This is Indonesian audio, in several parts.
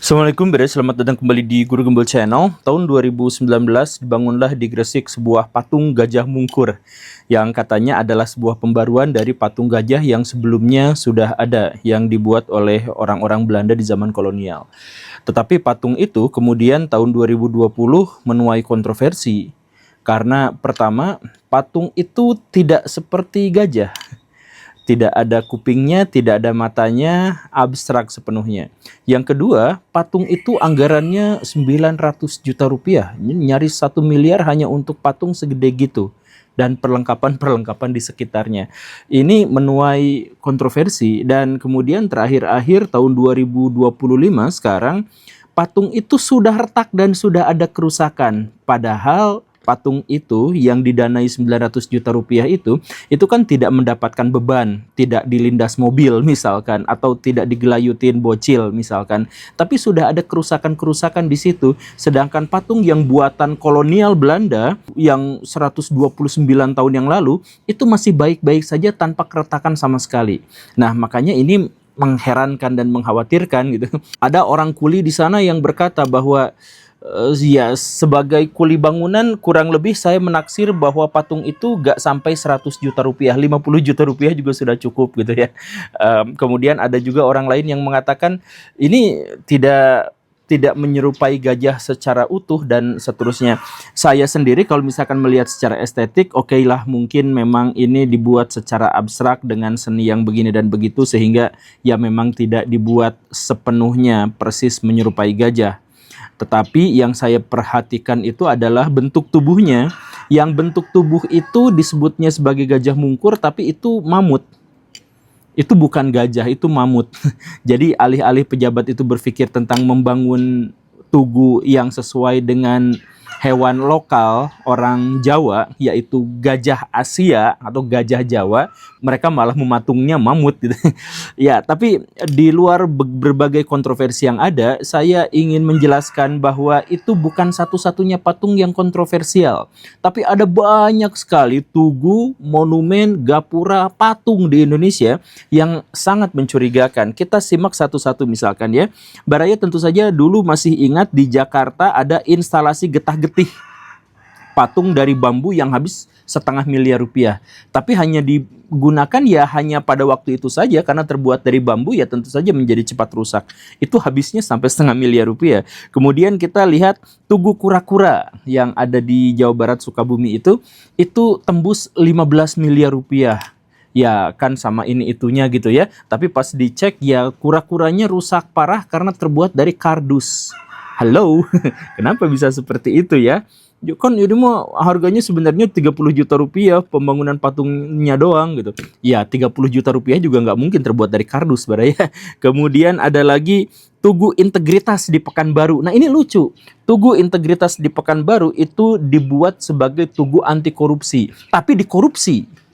Assalamualaikum Bre, selamat datang kembali di Guru Gembel Channel. Tahun 2019 dibangunlah di Gresik sebuah patung Gajah Mungkur yang katanya adalah sebuah pembaruan dari patung gajah yang sebelumnya sudah ada yang dibuat oleh orang-orang Belanda di zaman kolonial. Tetapi patung itu kemudian tahun 2020 menuai kontroversi karena pertama, patung itu tidak seperti gajah. Tidak ada kupingnya, tidak ada matanya, abstrak sepenuhnya. Yang kedua, patung itu anggarannya 900 juta rupiah. Nyaris 1 miliar hanya untuk patung segede gitu. Dan perlengkapan-perlengkapan di sekitarnya. Ini menuai kontroversi. Dan kemudian terakhir-akhir tahun 2025 sekarang, patung itu sudah retak dan sudah ada kerusakan. Padahal patung itu yang didanai 900 juta rupiah itu kan tidak mendapatkan beban, tidak dilindas mobil misalkan, atau tidak digelayutin bocil misalkan. Tapi sudah ada kerusakan-kerusakan di situ. Sedangkan patung yang buatan kolonial Belanda yang 129 tahun yang lalu, itu masih baik-baik saja tanpa keretakan sama sekali. Nah, makanya ini mengherankan dan mengkhawatirkan gitu. Ada orang kuli di sana yang berkata bahwa ya, sebagai kuli bangunan kurang lebih saya menaksir bahwa patung itu gak sampai 100 juta rupiah, 50 juta rupiah juga sudah cukup gitu ya. Kemudian ada juga orang lain yang mengatakan ini tidak menyerupai gajah secara utuh dan seterusnya. Saya sendiri kalau misalkan melihat secara estetik, oke lah, mungkin memang ini dibuat secara abstrak dengan seni yang begini dan begitu sehingga ya memang tidak dibuat sepenuhnya persis menyerupai gajah. Tetapi yang saya perhatikan itu adalah bentuk tubuhnya. Yang bentuk tubuh itu disebutnya sebagai gajah mungkur, tapi itu mamut. Itu bukan gajah, itu mamut. Jadi alih-alih pejabat itu berpikir tentang membangun tugu yang sesuai dengan hewan lokal orang Jawa, yaitu gajah Asia atau gajah Jawa, mereka malah mematungnya mamut gitu. Ya, tapi di luar berbagai kontroversi yang ada, saya ingin menjelaskan bahwa itu bukan satu-satunya patung yang kontroversial. Tapi ada banyak sekali tugu, monumen, gapura, patung di Indonesia yang sangat mencurigakan. Kita simak satu-satu misalkan ya. Baraya tentu saja dulu masih ingat di Jakarta ada instalasi getah-getih patung dari bambu yang habis 500 miliar rupiah. Tapi hanya digunakan ya hanya pada waktu itu saja karena terbuat dari bambu ya tentu saja menjadi cepat rusak. Itu habisnya sampai 500 miliar rupiah. Kemudian kita lihat Tugu Kura-Kura yang ada di Jawa Barat Sukabumi itu tembus 15 miliar rupiah. Ya kan sama ini itunya gitu ya. Tapi pas dicek ya kura-kuranya rusak parah karena terbuat dari kardus. Halo, kenapa bisa seperti itu ya? Kan ini mah harganya sebenarnya 30 juta rupiah pembangunan patungnya doang gitu. Ya 30 juta rupiah juga nggak mungkin terbuat dari kardus Baraya. Kemudian ada lagi Tugu Integritas di Pekanbaru. Nah ini lucu. Tugu Integritas di Pekanbaru itu dibuat sebagai tugu anti korupsi. Tapi dikorupsi,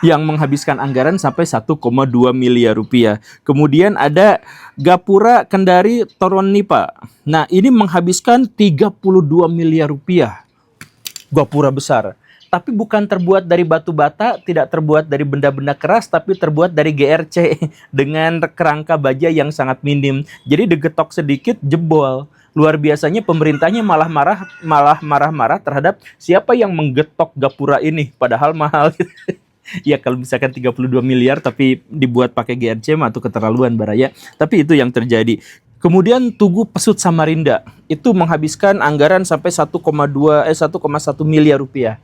yang menghabiskan anggaran sampai 1,2 miliar rupiah. Kemudian ada Gapura Kendari Toron Nipa. Nah ini menghabiskan 32 miliar rupiah. Gapura besar. Tapi bukan terbuat dari batu bata, tidak terbuat dari benda-benda keras, tapi terbuat dari GRC dengan kerangka baja yang sangat minim. Jadi digetok sedikit jebol. Luar biasanya pemerintahnya malah marah-marah terhadap siapa yang menggetok Gapura ini, padahal mahal. Ya kalau misalkan 32 miliar tapi dibuat pakai GRC mah itu keterlaluan Baraya. Tapi itu yang terjadi. Kemudian Tugu Pesut Samarinda itu menghabiskan anggaran sampai 1,1 miliar rupiah.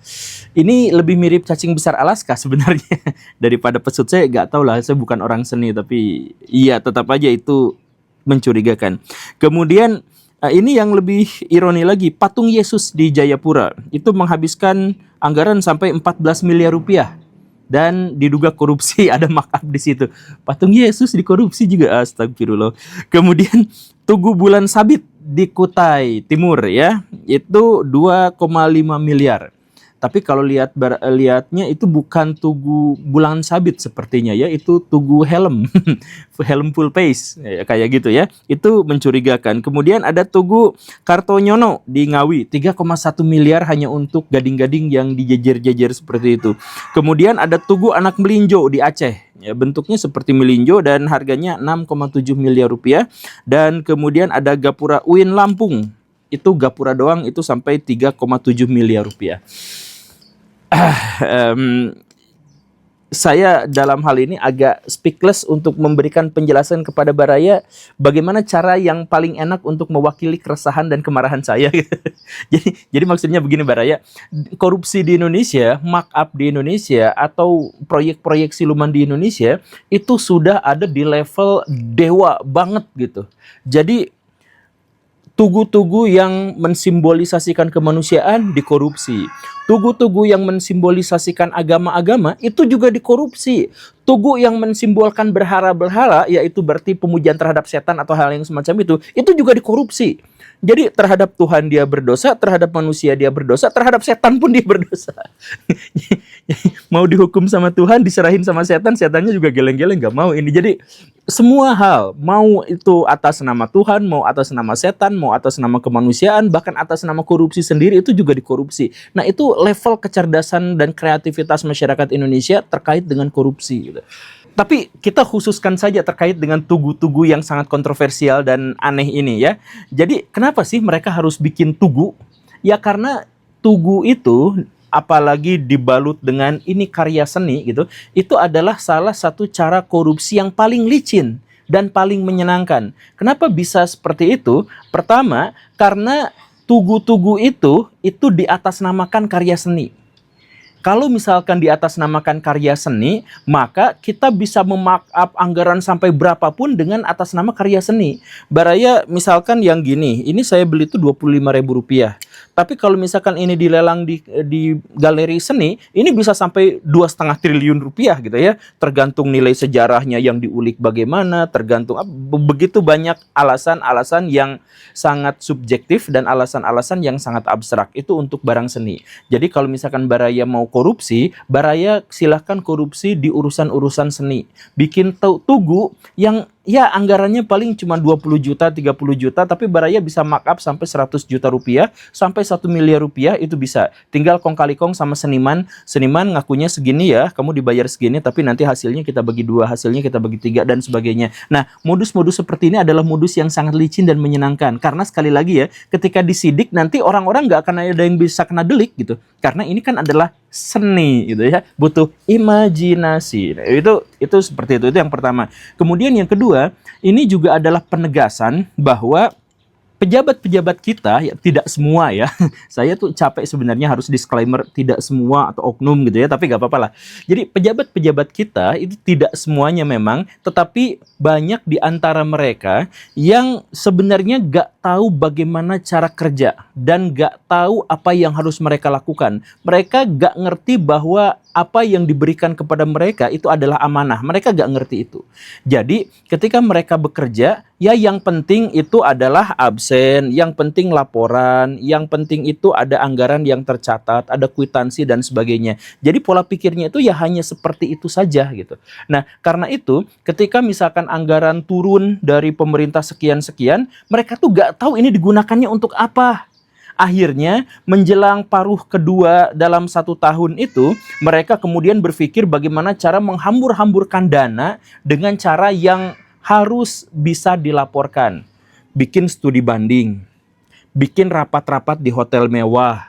Ini lebih mirip cacing besar Alaska sebenarnya daripada pesut. Saya nggak tahu lah, saya bukan orang seni, tapi iya tetap aja itu mencurigakan. Kemudian ini yang lebih ironi lagi, patung Yesus di Jayapura itu menghabiskan anggaran sampai 14 miliar rupiah. Dan diduga korupsi, ada markup di situ. Patung Yesus dikorupsi juga, astagfirullah. Kemudian Tugu Bulan Sabit di Kutai Timur ya, itu 2,5 miliar. Tapi kalau lihatnya itu bukan Tugu Bulangan Sabit sepertinya ya, itu Tugu helm. Helm full face ya, kayak gitu ya. Itu mencurigakan. Kemudian ada Tugu Kartonyono di Ngawi, 3,1 miliar hanya untuk gading-gading yang dijejer-jejer seperti itu. Kemudian ada Tugu Anak Melinjo di Aceh. Ya, bentuknya seperti melinjo dan harganya 6,7 miliar rupiah. Dan kemudian ada Gapura Uin Lampung. Itu gapura doang itu sampai 3,7 miliar rupiah. Saya dalam hal ini agak speechless untuk memberikan penjelasan kepada Baraya bagaimana cara yang paling enak untuk mewakili keresahan dan kemarahan saya. Jadi maksudnya begini Baraya, korupsi di Indonesia, markup di Indonesia atau proyek-proyek siluman di Indonesia itu sudah ada di level dewa banget gitu. Jadi tugu-tugu yang mensimbolisasikan kemanusiaan dikorupsi. Tugu-tugu yang mensimbolisasikan agama-agama itu juga dikorupsi. Tugu yang mensimbolkan berhala-berhala, yaitu berarti pemujaan terhadap setan atau hal yang semacam itu juga dikorupsi. Jadi terhadap Tuhan dia berdosa, terhadap manusia dia berdosa, terhadap setan pun dia berdosa. Mau dihukum sama Tuhan, diserahin sama setan, setannya juga geleng-geleng gak mau ini. Jadi semua hal, mau itu atas nama Tuhan, mau atas nama setan, mau atas nama kemanusiaan, bahkan atas nama korupsi sendiri itu juga dikorupsi. Nah itu level kecerdasan dan kreativitas masyarakat Indonesia terkait dengan korupsi gitu. Tapi kita khususkan saja terkait dengan tugu-tugu yang sangat kontroversial dan aneh ini ya. Jadi kenapa sih mereka harus bikin tugu? Ya karena tugu itu apalagi dibalut dengan ini karya seni gitu, itu adalah salah satu cara korupsi yang paling licin dan paling menyenangkan. Kenapa bisa seperti itu? Pertama, karena tugu-tugu itu diatasnamakan karya seni. Kalau misalkan diatasnamakan karya seni, maka kita bisa memarkup anggaran sampai berapapun dengan atas nama karya seni. Baraya misalkan yang gini, ini saya beli itu Rp25.000. Tapi kalau misalkan ini dilelang di galeri seni, ini bisa sampai 2,5 triliun rupiah gitu ya. Tergantung nilai sejarahnya yang diulik bagaimana, tergantung begitu banyak alasan-alasan yang sangat subjektif dan alasan-alasan yang sangat abstrak itu untuk barang seni. Jadi kalau misalkan Baraya mau korupsi, Baraya silahkan korupsi di urusan-urusan seni. Bikin tugu yang ya anggarannya paling cuma 20 juta, 30 juta, tapi Baraya bisa markup sampai 100 juta rupiah, sampai 1 miliar rupiah itu bisa. Tinggal kong kali kong sama seniman ngakunya segini ya, kamu dibayar segini, tapi nanti hasilnya kita bagi 2, hasilnya kita bagi 3, dan sebagainya. Nah, modus-modus seperti ini adalah modus yang sangat licin dan menyenangkan. Karena sekali lagi ya, ketika disidik nanti orang-orang nggak akan ada yang bisa kena delik gitu. Karena ini kan adalah seni gitu ya, butuh imajinasi. Nah, itu seperti itu yang pertama. Kemudian yang kedua, ini juga adalah penegasan bahwa pejabat-pejabat kita, ya tidak semua ya, saya tuh capek sebenarnya harus disclaimer tidak semua atau oknum gitu ya, tapi gak apa-apa lah. Jadi pejabat-pejabat kita itu tidak semuanya memang, tetapi banyak di antara mereka yang sebenarnya gak tahu bagaimana cara kerja dan gak tahu apa yang harus mereka lakukan. Mereka gak ngerti bahwa apa yang diberikan kepada mereka itu adalah amanah. Mereka gak ngerti itu. Jadi ketika mereka bekerja, ya yang penting itu adalah absen, yang penting laporan, yang penting itu ada anggaran yang tercatat, ada kwitansi dan sebagainya. Jadi pola pikirnya itu ya hanya seperti itu saja gitu. Nah, karena itu ketika misalkan anggaran turun dari pemerintah sekian-sekian, mereka tuh gak tahu ini digunakannya untuk apa. Akhirnya menjelang paruh kedua dalam 1 tahun itu, mereka kemudian berpikir bagaimana cara menghambur-hamburkan dana dengan cara yang harus bisa dilaporkan. Bikin studi banding, bikin rapat-rapat di hotel mewah,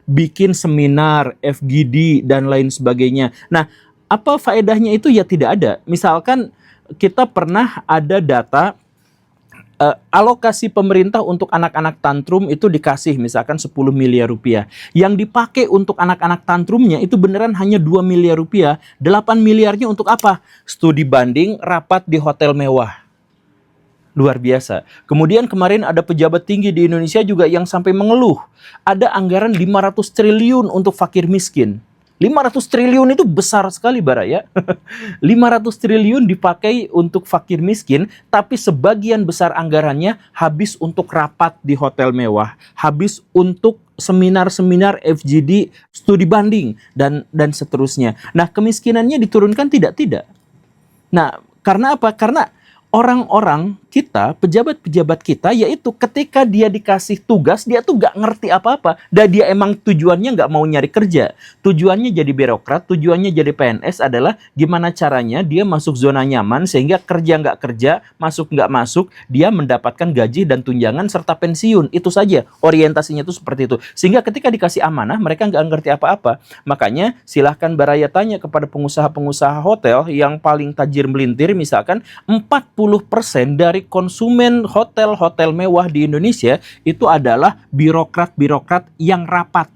bikin seminar, FGD, dan lain sebagainya. Nah, apa faedahnya itu? Ya tidak ada. Misalkan kita pernah ada data alokasi pemerintah untuk anak-anak tantrum itu dikasih misalkan 10 miliar rupiah. Yang dipakai untuk anak-anak tantrumnya itu beneran hanya 2 miliar rupiah. 8 miliarnya untuk apa? Studi banding, rapat di hotel mewah. Luar biasa. Kemudian kemarin ada pejabat tinggi di Indonesia juga yang sampai mengeluh. Ada anggaran 500 triliun untuk fakir miskin. 500 triliun itu besar sekali Baraya. 500 triliun dipakai untuk fakir miskin, tapi sebagian besar anggarannya habis untuk rapat di hotel mewah, habis untuk seminar-seminar FGD, studi banding, dan seterusnya. Nah, kemiskinannya diturunkan tidak? Tidak. Nah, karena apa? Karena orang-orang kita, pejabat-pejabat kita, yaitu ketika dia dikasih tugas, dia tuh gak ngerti apa-apa. Dan dia emang tujuannya gak mau nyari kerja. Tujuannya jadi birokrat, tujuannya jadi PNS adalah gimana caranya dia masuk zona nyaman, sehingga kerja nggak kerja, masuk nggak masuk, dia mendapatkan gaji dan tunjangan serta pensiun. Itu saja, orientasinya tuh seperti itu. Sehingga ketika dikasih amanah, mereka nggak ngerti apa-apa. Makanya silahkan Baraya tanya kepada pengusaha-pengusaha hotel yang paling tajir melintir, misalkan 40% dari konsumen hotel-hotel mewah di Indonesia itu adalah birokrat-birokrat yang rapat.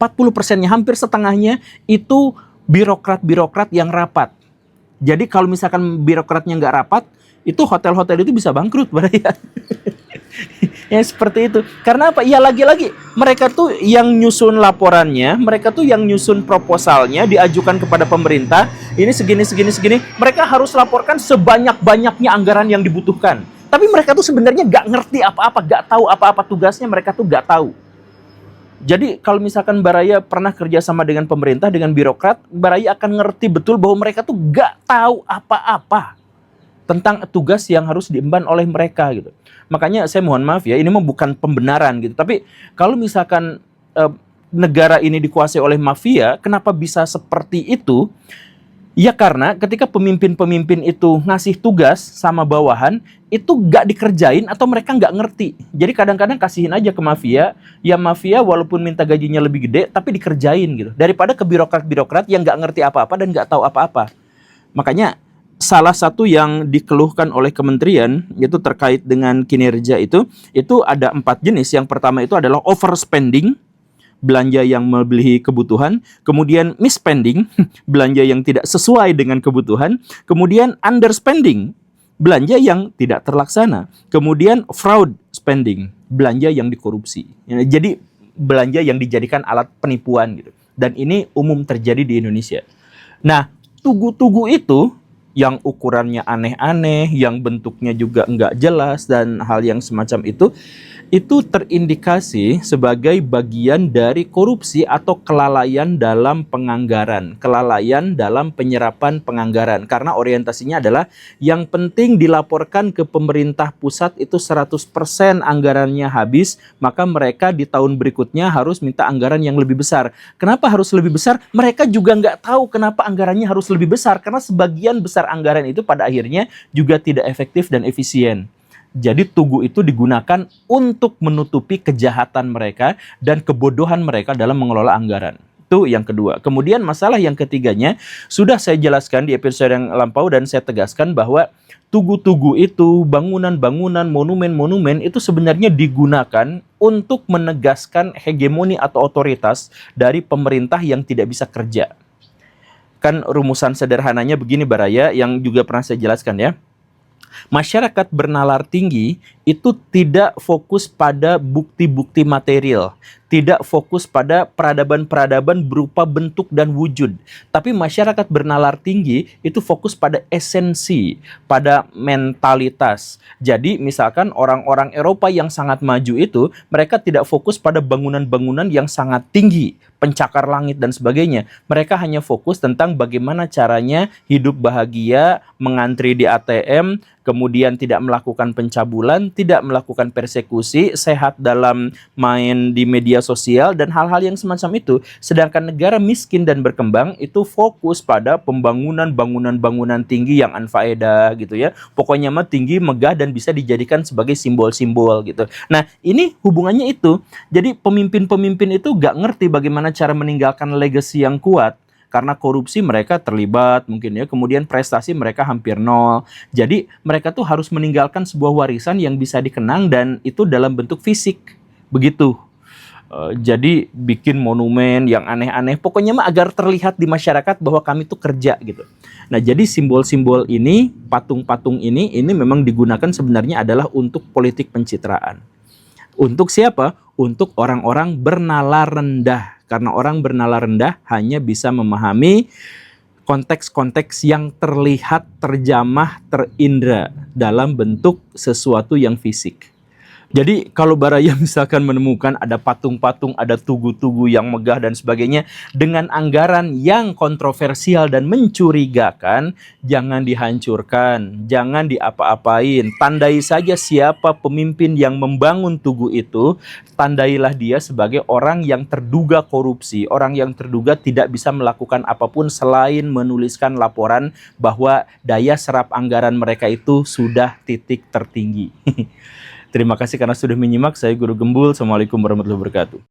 40%-nya, hampir setengahnya itu birokrat-birokrat yang rapat. Jadi kalau misalkan birokratnya nggak rapat, itu hotel-hotel itu bisa bangkrut, Baraya. Ya seperti itu. Karena apa? Ya lagi-lagi mereka tuh yang nyusun laporannya, mereka tuh yang nyusun proposalnya, diajukan kepada pemerintah. Ini segini. Mereka harus laporkan sebanyak-banyaknya anggaran yang dibutuhkan. Tapi mereka tuh sebenarnya nggak ngerti apa-apa, nggak tahu apa-apa tugasnya, mereka tuh nggak tahu. Jadi kalau misalkan Baraya pernah kerja sama dengan pemerintah, dengan birokrat, Baraya akan ngerti betul bahwa mereka tuh nggak tahu apa-apa tentang tugas yang harus diemban oleh mereka gitu. Makanya saya mohon maaf ya, ini mah bukan pembenaran gitu. Tapi kalau misalkan negara ini dikuasai oleh mafia, kenapa bisa seperti itu? Ya karena ketika pemimpin-pemimpin itu ngasih tugas sama bawahan, itu gak dikerjain atau mereka gak ngerti. Jadi kadang-kadang kasihin aja ke mafia, ya mafia walaupun minta gajinya lebih gede, tapi dikerjain gitu. Daripada ke birokrat-birokrat yang gak ngerti apa-apa dan gak tahu apa-apa. Makanya salah satu yang dikeluhkan oleh kementerian itu terkait dengan kinerja itu ada 4 jenis. Yang pertama itu adalah overspending, belanja yang melebihi kebutuhan, kemudian misspending, belanja yang tidak sesuai dengan kebutuhan, kemudian underspending, belanja yang tidak terlaksana, kemudian fraud spending, belanja yang dikorupsi. Jadi belanja yang dijadikan alat penipuan gitu. Dan ini umum terjadi di Indonesia. Nah, tugu-tugu itu yang ukurannya aneh-aneh, yang bentuknya juga nggak jelas, dan hal yang semacam itu terindikasi sebagai bagian dari korupsi atau kelalaian dalam penganggaran, kelalaian dalam penyerapan penganggaran. Karena orientasinya adalah yang penting dilaporkan ke pemerintah pusat itu 100% anggarannya habis, maka mereka di tahun berikutnya harus minta anggaran yang lebih besar. Kenapa harus lebih besar? Mereka juga nggak tahu kenapa anggarannya harus lebih besar, karena sebagian besar anggaran itu pada akhirnya juga tidak efektif dan efisien. Jadi tugu itu digunakan untuk menutupi kejahatan mereka dan kebodohan mereka dalam mengelola anggaran. Itu yang kedua. Kemudian masalah yang ketiganya sudah saya jelaskan di episode yang lampau dan saya tegaskan bahwa tugu-tugu itu, bangunan-bangunan, monumen-monumen itu sebenarnya digunakan untuk menegaskan hegemoni atau otoritas dari pemerintah yang tidak bisa kerja. Kan rumusan sederhananya begini Baraya, yang juga pernah saya jelaskan ya. Masyarakat bernalar tinggi itu tidak fokus pada bukti-bukti material, tidak fokus pada peradaban-peradaban berupa bentuk dan wujud. Tapi masyarakat bernalar tinggi itu fokus pada esensi, pada mentalitas. Jadi misalkan orang-orang Eropa yang sangat maju itu, mereka tidak fokus pada bangunan-bangunan yang sangat tinggi, pencakar langit dan sebagainya. Mereka hanya fokus tentang bagaimana caranya hidup bahagia, mengantri di ATM, kemudian tidak melakukan pencabulan, tidak melakukan persekusi, sehat dalam main di media sosial, dan hal-hal yang semacam itu. Sedangkan negara miskin dan berkembang itu fokus pada pembangunan bangunan-bangunan tinggi yang anfaedah gitu ya. Pokoknya mah tinggi, megah, dan bisa dijadikan sebagai simbol-simbol gitu. Nah, ini hubungannya itu. Jadi pemimpin-pemimpin itu gak ngerti bagaimana cara meninggalkan legacy yang kuat. Karena korupsi mereka terlibat mungkin ya, kemudian prestasi mereka hampir nol. Jadi mereka tuh harus meninggalkan sebuah warisan yang bisa dikenang dan itu dalam bentuk fisik. Begitu. Jadi bikin monumen yang aneh-aneh, pokoknya mah agar terlihat di masyarakat bahwa kami tuh kerja gitu. Nah, jadi simbol-simbol ini, patung-patung ini memang digunakan sebenarnya adalah untuk politik pencitraan. Untuk siapa? Untuk orang-orang bernalar rendah. Karena orang bernalar rendah hanya bisa memahami konteks-konteks yang terlihat, terjamah, terindra dalam bentuk sesuatu yang fisik. Jadi kalau Baraya misalkan menemukan ada patung-patung, ada tugu-tugu yang megah dan sebagainya dengan anggaran yang kontroversial dan mencurigakan, jangan dihancurkan, jangan diapa-apain. Tandai saja siapa pemimpin yang membangun tugu itu, tandailah dia sebagai orang yang terduga korupsi, orang yang terduga tidak bisa melakukan apapun selain menuliskan laporan bahwa daya serap anggaran mereka itu sudah titik tertinggi. Terima kasih karena sudah menyimak. Saya Guru Gembul. Assalamualaikum warahmatullahi wabarakatuh.